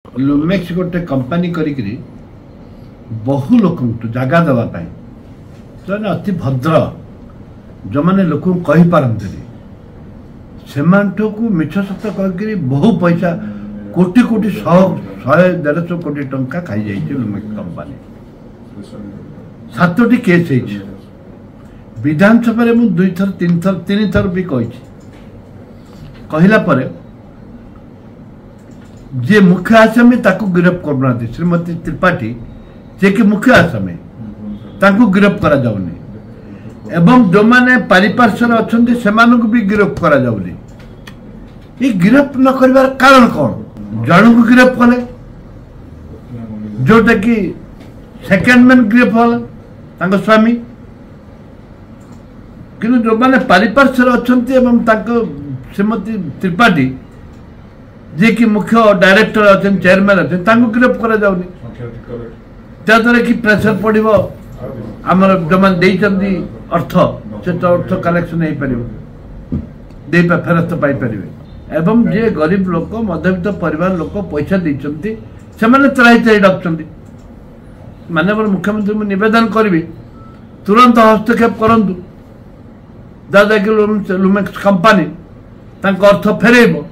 लुमेक्स गोटे कंपनी करी बहु लोक जगह देवाई से अति भद्र जो मैंने लोक कहीपारती से मिछ सत कह बहु पैसा कोटी कोटी 100-150 कोटी टंका खाई जाइए लुमेक्स कंपनी 7टी केस है विधानसभा में मुझे 2 थर 3 थर भी कहला जे मुख्य आसामी ताकू गिरफ्त करना श्रीमती त्रिपाठी जे कि मुख्य आसामी ताकू गिरफ्त करा जाउनी एवं जो माने पारिपार्श्वर अच्छे से भी गिरफ्त करा जाउनी ये गिरफ्त न करिवार कारण कौन जन को गिरफ्त कले जोटा कि सेकेंड मैन गिरफ्त हल स्वामी कि जो माने पारिपार्श्वर अच्छे एवं श्रीमती त्रिपाठी जे कि मुख्य डायरेक्टर अच्छे चेयरमैन अच्छे गिरफ्त करा जाउनी त्याद्वारा कि प्रेसर पड़ो आमर जो मैंने अर्थ से अर्थ कलेक्शन हो पार फेरस्त पाइपर एवं जे गरीब लोक मध्यवित्त परिवार लोक पैसा देते से त्राही त्राही डाकुंट माननीय मुख्यमंत्री मैं निवेदन करी तुरंत हस्तक्षेप करूँ दादा कि लुमेक्स कंपनी अर्थ फेरब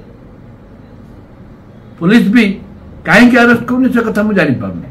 पुलिस भी कहीं अरेस्ट करूनी से कथा मुझे जानी पारनी।